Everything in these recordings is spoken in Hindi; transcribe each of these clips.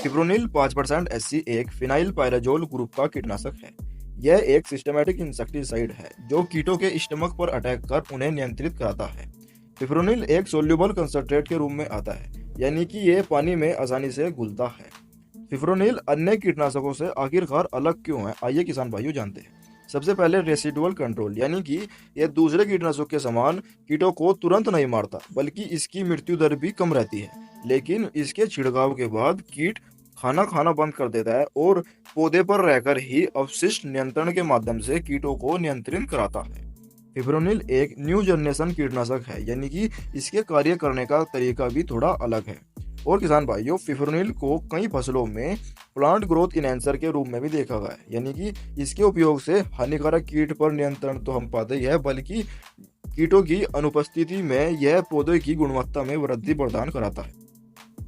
फिप्रोनिल 5% एससी एक फिनाइल पायराजोल ग्रुप का कीटनाशक है। यह एक सिस्टमैटिक इंसेक्टिसाइड है जो कीटों के स्टमक पर अटैक कर उन्हें नियंत्रित कराता है। फिप्रोनिल एक सोल्यूबल कंसंट्रेट के रूप में आता है, यानी कि यह पानी में आसानी से घुलता है। फिप्रोनिल अन्य कीटनाशकों से आखिरकार अलग क्यों है, आइए किसान भाइयों जानते हैं। सबसे पहले रेसिडुअल कंट्रोल, यानी कि यह दूसरे कीटनाशकों के समान कीटों को तुरंत नहीं मारता, बल्कि इसकी मृत्यु दर भी कम रहती है। लेकिन इसके छिड़काव के बाद कीट खाना खाना बंद कर देता है और पौधे पर रहकर ही अवशिष्ट नियंत्रण के माध्यम से कीटों को नियंत्रित कराता है। फिप्रोनिल एक न्यू जनरेशन कीटनाशक है, यानी कि इसके कार्य करने का तरीका भी थोड़ा अलग है। और किसान भाइयों, फिप्रोनिल को कई फसलों में प्लांट ग्रोथ इनहेंसर के रूप में भी देखा गया है, यानी कि इसके उपयोग से हानिकारक कीट पर नियंत्रण तो हम पाते ही है, बल्कि कीटों की अनुपस्थिति में यह पौधे की गुणवत्ता में वृद्धि प्रदान कराता है।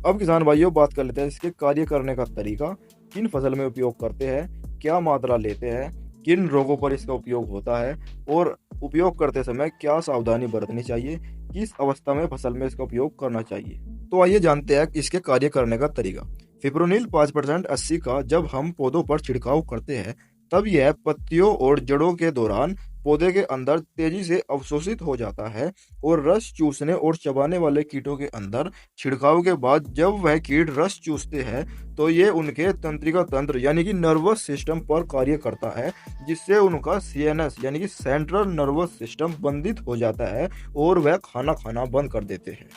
अब किसान भाइयों बात कर लेते हैं इसके कार्य करने का तरीका। किन फसल में उपयोग करते हैं, क्या मात्रा लेते हैं, किन रोगों पर इसका उपयोग होता है और उपयोग करते समय क्या सावधानी बरतनी चाहिए, किस अवस्था में फसल में इसका उपयोग करना चाहिए। तो आइए जानते हैं इसके कार्य करने का तरीका। फिप्रोनिल 5% 80 का जब हम पौधों पर छिड़काव करते हैं, तब यह पत्तियों और जड़ों के दौरान पौधे के अंदर तेजी से अवशोषित हो जाता है और रस चूसने और चबाने वाले कीटों के अंदर छिड़काव के बाद जब वह कीट रस चूसते हैं तो ये उनके तंत्रिका तंत्र यानी कि नर्वस सिस्टम पर कार्य करता है, जिससे उनका सीएनएस यानी कि सेंट्रल नर्वस सिस्टम बंधित हो जाता है और वह खाना खाना बंद कर देते हैं।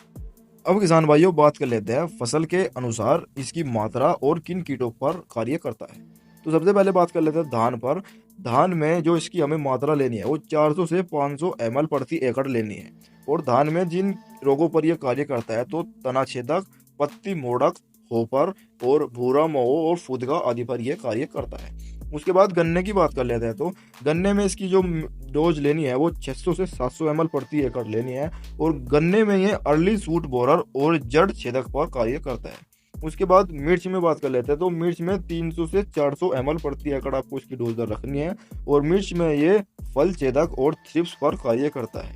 अब किसान भाइयों बात कर लेते हैं फसल के अनुसार इसकी मात्रा और किन कीटों पर कार्य करता है। तो सबसे पहले बात कर लेते हैं धान पर। धान में जो इसकी हमें मात्रा लेनी है वो 400 से 500 ml प्रति एकड़ लेनी है। और धान में जिन रोगों पर यह कार्य करता है तो तनाछेदक, पत्ती मोड़क, होपर और भूरा मोह और फुदका आदि पर यह कार्य करता है। उसके बाद गन्ने की बात कर लेते हैं। तो गन्ने में इसकी जो डोज लेनी है वो 600 से 700 ml प्रति एकड़ लेनी है और गन्ने में ये अर्ली सूट बोरर और जड़ छेदक पर कार्य करता है। उसके बाद मिर्च में बात कर लेते हैं। तो मिर्च में 300 से 400 ml प्रति एकड़ आपको इसकी डोज रखनी है और मिर्च में ये फल छेदक और थ्रिप्स पर कार्य करता है।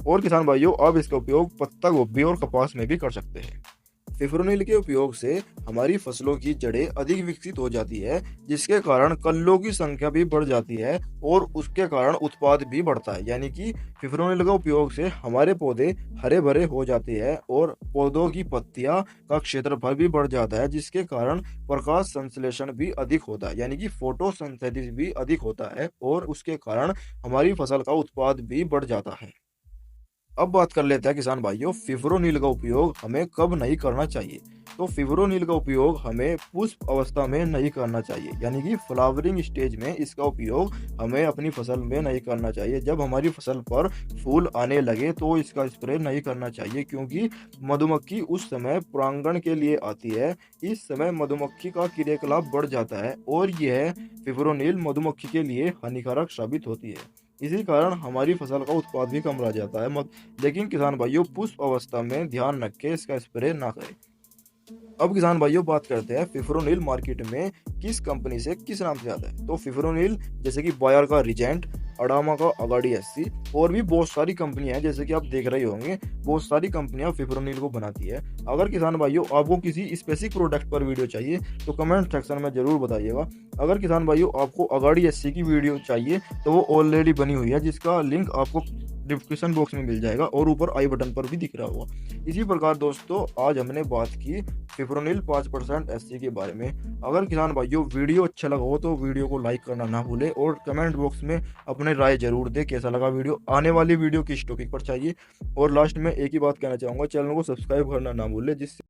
और किसान भाइयों, आप इसका उपयोग पत्ता गोभी और कपास में भी कर सकते हैं। फिप्रोनिल के उपयोग से हमारी फसलों की जड़ें अधिक विकसित हो जाती है, जिसके कारण कल्लों की संख्या भी बढ़ जाती है और उसके कारण उत्पाद भी बढ़ता है। यानी कि फिप्रोनिल का उपयोग से हमारे पौधे हरे भरे हो जाते हैं और पौधों की पत्तियां का क्षेत्रफल भी बढ़ जाता है, जिसके कारण प्रकाश संश्लेषण भी अधिक होता है, यानी कि फोटोसिंथेसिस भी अधिक होता है और उसके कारण हमारी फसल का उत्पाद भी बढ़ जाता है। अब बात कर लेते हैं किसान भाइयों, फिप्रोनिल का उपयोग हमें कब नहीं करना चाहिए। तो फिप्रोनिल का उपयोग हमें पुष्प अवस्था में नहीं करना चाहिए, यानी कि फ्लावरिंग स्टेज में इसका उपयोग हमें अपनी फसल में नहीं करना चाहिए। जब हमारी फसल पर फूल आने लगे तो इसका स्प्रे नहीं करना चाहिए, क्योंकि मधुमक्खी उस समय परागण के लिए आती है। इस समय मधुमक्खी का क्रियाकलाप बढ़ जाता है और यह फिप्रोनिल मधुमक्खी के लिए हानिकारक साबित होती है। इसी कारण हमारी फसल का उत्पाद भी कम रह जाता है। लेकिन किसान भाइयों, पुष्प अवस्था में ध्यान रख के इसका स्प्रे ना करें। अब किसान भाइयों बात करते हैं फिप्रोनिल मार्केट में किस कंपनी से किस नाम से आता है। तो फिप्रोनिल जैसे कि बायर का रिजेंट, अडामा का अगाडी एससी और भी बहुत सारी कंपनियां हैं, जैसे कि आप देख रहे होंगे बहुत सारी कंपनियां फिप्रोनिल को बनाती है। अगर किसान भाइयों आपको किसी स्पेसिफिक प्रोडक्ट पर वीडियो चाहिए तो कमेंट सेक्शन में जरूर बताइएगा। अगर किसान भाइयों आपको अगाडी एससी की वीडियो चाहिए तो वो ऑलरेडी बनी हुई है, जिसका लिंक आपको डिस्क्रिप्शन बॉक्स में मिल जाएगा और ऊपर आई बटन पर भी दिख रहा होगा। इसी प्रकार दोस्तों, आज हमने बात की फिप्रोनिल 5% एससी के बारे में। अगर किसान भाइयों वीडियो अच्छा लगा हो तो वीडियो को लाइक करना ना भूलें और कमेंट बॉक्स में अपने राय जरूर दें कैसा लगा वीडियो, आने वाली वीडियो किस टॉपिक पर चाहिए। और लास्ट में एक ही बात कहना चाहूँगा, चैनल को सब्सक्राइब करना ना भूलें, जिससे